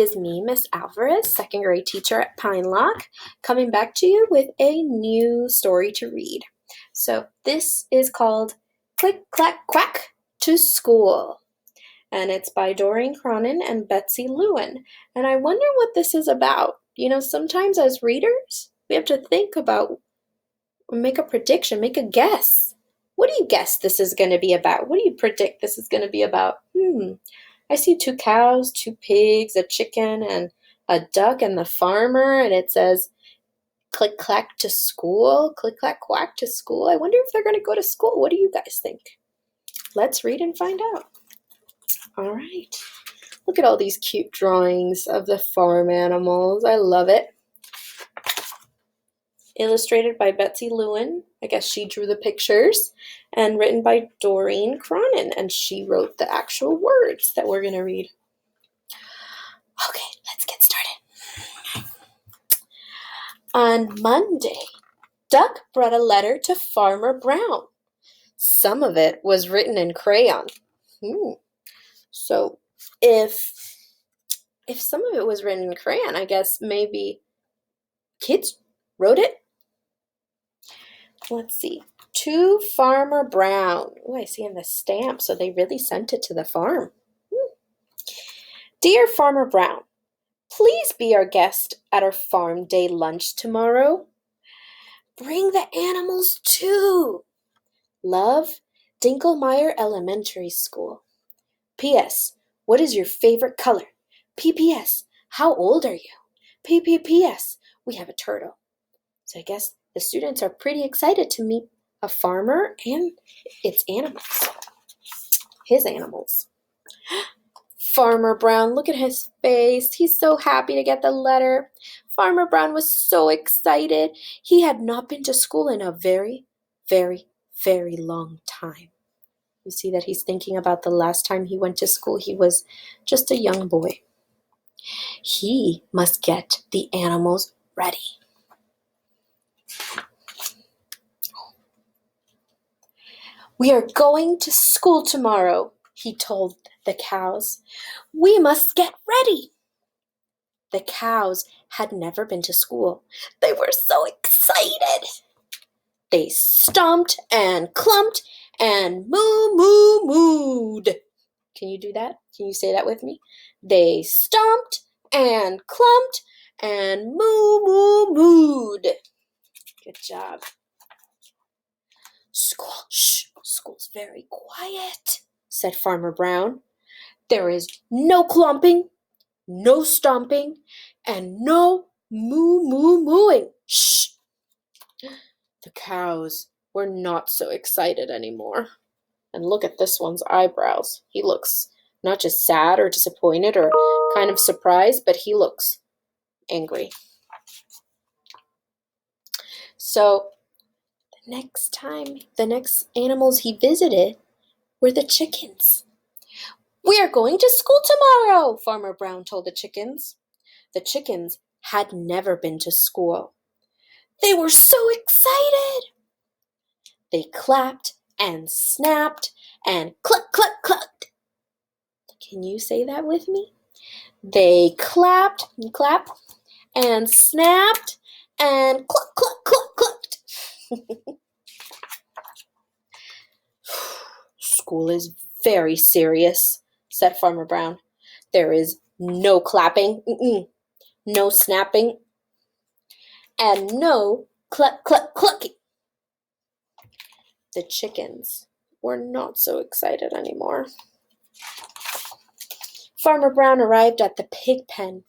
is me, Miss Alvarez, second grade teacher at Pineloch, coming back to you with a new story to read. So this is called Click, Clack, Quack to School. And it's by Doreen, Cronin, and Betsy Lewin. And I wonder what this is about. You know, sometimes as readers, we have to think about, make a prediction, make a guess. What do you guess this is going to be about? What do you predict this is going to be about? I see 2 cows, 2 pigs, a chicken, and a duck, and the farmer, and it says, click, clack to school, click, clack, quack to school. I wonder if they're going to go to school. What do you guys think? Let's read and find out. All right. Look at all these cute drawings of the farm animals. I love it. Illustrated by Betsy Lewin. I guess she drew the pictures. And written by Doreen Cronin. And she wrote the actual words that we're going to read. Okay, let's get started. On Monday, Duck brought a letter to Farmer Brown. Some of it was written in crayon. So if some of it was written in crayon, I guess maybe kids wrote it. Let's see. To Farmer Brown. Oh, I see in the stamp, so they really sent it to the farm. Dear Farmer Brown, please be our guest at our farm day lunch tomorrow. Bring the animals too. Love, Dinkelmeyer Elementary School. P.S. What is your favorite color? P.P.S. How old are you? P.P.P.S. We have a turtle. So I guess the students are pretty excited to meet a farmer and its animals. His animals. Farmer Brown, look at his face. He's so happy to get the letter. Farmer Brown was so excited. He had not been to school in a very, very, very long time. You see that he's thinking about the last time he went to school. He was just a young boy. He must get the animals ready. We are going to school tomorrow, he told the cows. We must get ready. The cows had never been to school. They were so excited. They stomped and clumped and moo-moo-mooed. Can you do that? Can you say that with me? They stomped and clumped and moo-moo-mooed. Good job. School's very quiet, said Farmer Brown. There is no clumping, no stomping, and no moo-moo-mooing. Shh! The cows were not so excited anymore. And look at this one's eyebrows. He looks not just sad or disappointed or kind of surprised, but he looks angry. So the next animals he visited were the chickens. We are going to school tomorrow, Farmer Brown told the chickens. The chickens had never been to school. They were so excited. They clapped and snapped and cluck, cluck, clucked. Can you say that with me? They clapped and snapped and cluck, cluck, cluck, clucked. School is very serious, said Farmer Brown. There is no clapping, no snapping, and no cluck, cluck, clucking. The chickens were not so excited anymore. Farmer Brown arrived at the pig pen.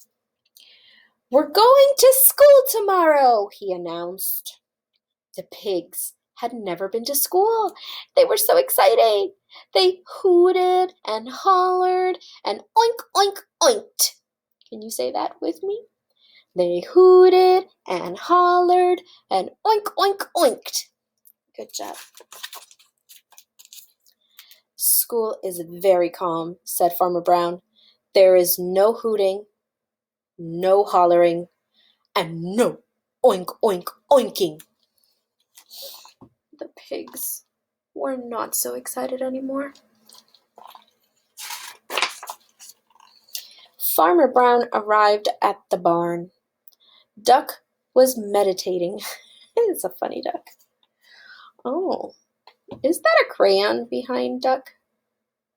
We're going to school tomorrow, he announced. The pigs had never been to school. They were so excited. They hooted and hollered and oink, oink, oinked. Can you say that with me? They hooted and hollered and oink, oink, oinked. Good job. School is very calm, said Farmer Brown. There is no hooting, no hollering, and no oink, oink, oinking. The pigs were not so excited anymore. Farmer Brown arrived at the barn. Duck was meditating. It's a funny duck. Oh, is that a crayon behind Duck?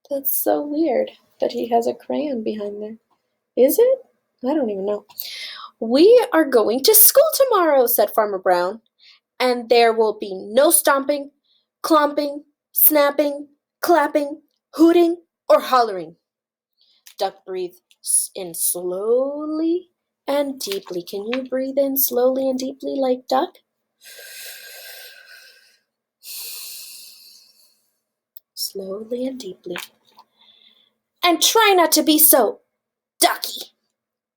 That's so weird that he has a crayon behind there. Is it? I don't even know. We are going to school tomorrow, said Farmer Brown, and there will be no stomping, clomping, snapping, clapping, hooting, or hollering. Duck breathed in slowly and deeply. Can you breathe in slowly and deeply like Duck? Slowly and deeply. And try not to be so ducky,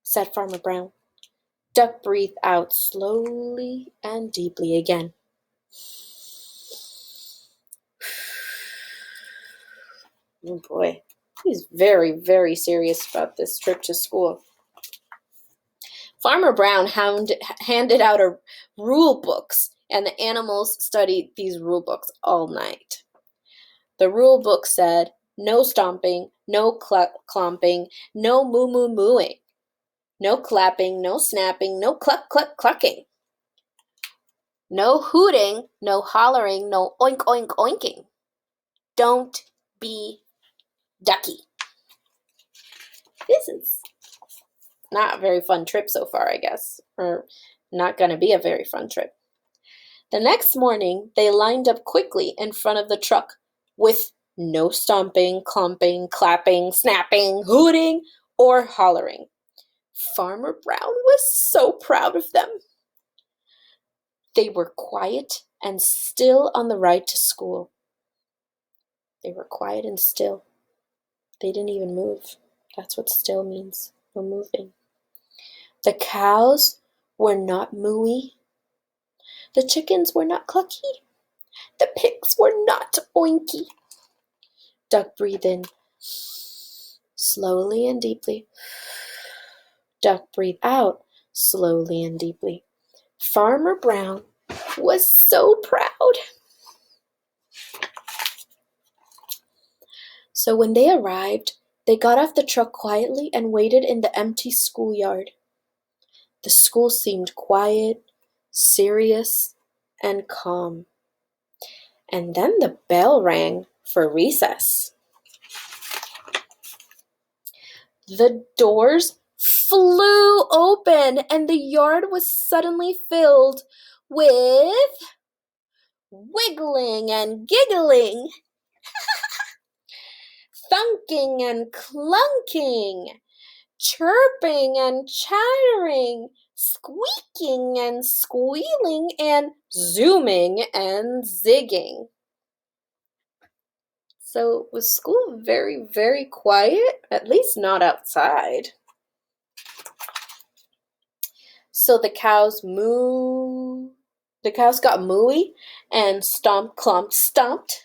said Farmer Brown. Duck breathed out slowly and deeply again. Oh boy, he's very, very serious about this trip to school. Farmer Brown handed out rule books, and the animals studied these rule books all night. The rule book said, no stomping, no clomping, no moo-moo-mooing, no clapping, no snapping, no clucking, no hooting, no hollering, no oink-oink-oinking. Don't be ducky. This is not a very fun trip so far, I guess, or not going to be a very fun trip. The next morning, they lined up quickly in front of the truck with no stomping, clumping, clapping, snapping, hooting, or hollering. Farmer Brown was so proud of them. They were quiet and still on the ride to school. They were quiet and still. They didn't even move. That's what still means, no moving. The cows were not mooey. The chickens were not clucky. The pigs were not oinky. Duck breathed in slowly and deeply. Duck breathed out slowly and deeply. Farmer Brown was so proud. So when they arrived, they got off the truck quietly and waited in the empty schoolyard. The school seemed quiet, serious, and calm. And then the bell rang for recess. The doors flew open and the yard was suddenly filled with wiggling and giggling, thunking and clunking, chirping and chattering, squeaking and squealing, and zooming and zigging. So was school very, very quiet? At least not outside. So the cows got mooey and stomp, clomped, stomped.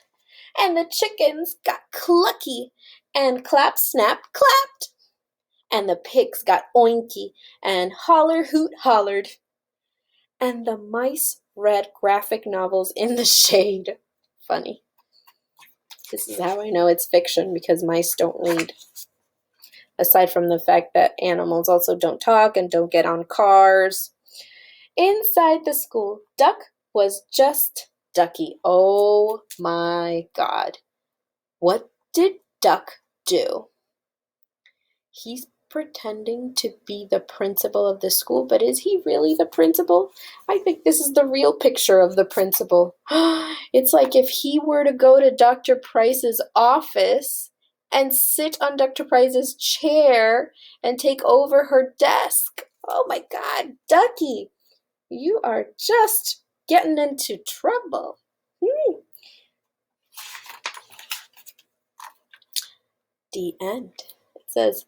And the chickens got clucky and clap, snap, clapped. And the pigs got oinky and holler, hoot, hollered. And the mice read graphic novels in the shade. Funny. This is how I know it's fiction, because mice don't read. Aside from the fact that animals also don't talk and don't get on cars. Inside the school, Duck was just Ducky. Oh my God. What did Duck do? He's pretending to be the principal of the school, but is he really the principal? I think this is the real picture of the principal. It's like if he were to go to Dr. Price's office and sit on Dr. Price's chair and take over her desk. Oh my God, Ducky, you are just getting into trouble. The end. It says,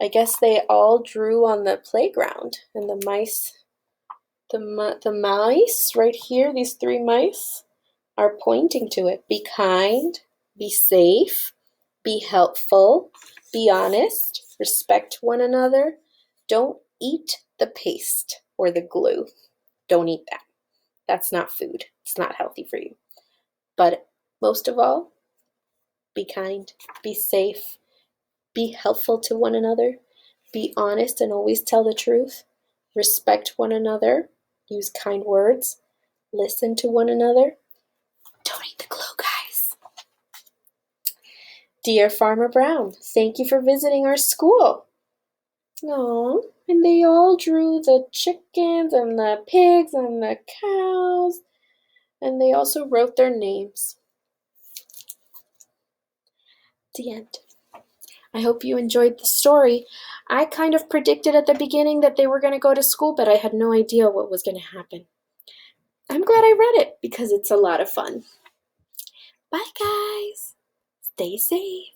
I guess they all drew on the playground, and the mice right here, these 3 mice, are pointing to it. Be kind, be safe, be helpful, be honest, respect one another. Don't eat the paste or the glue. Don't eat that. That's not food. It's not healthy for you. But most of all, be kind, be safe, be helpful to one another, Be honest and always tell the truth. Respect one another. Use kind words. Listen to one another. Don't eat the glue, guys. Dear Farmer Brown, thank you for visiting our school. Oh, and they all drew the chickens and the pigs and the cows, and they also wrote their names. The end. I hope you enjoyed the story. I kind of predicted at the beginning that they were going to go to school, but I had no idea what was going to happen. I'm glad I read it because it's a lot of fun. Bye, guys. Stay safe.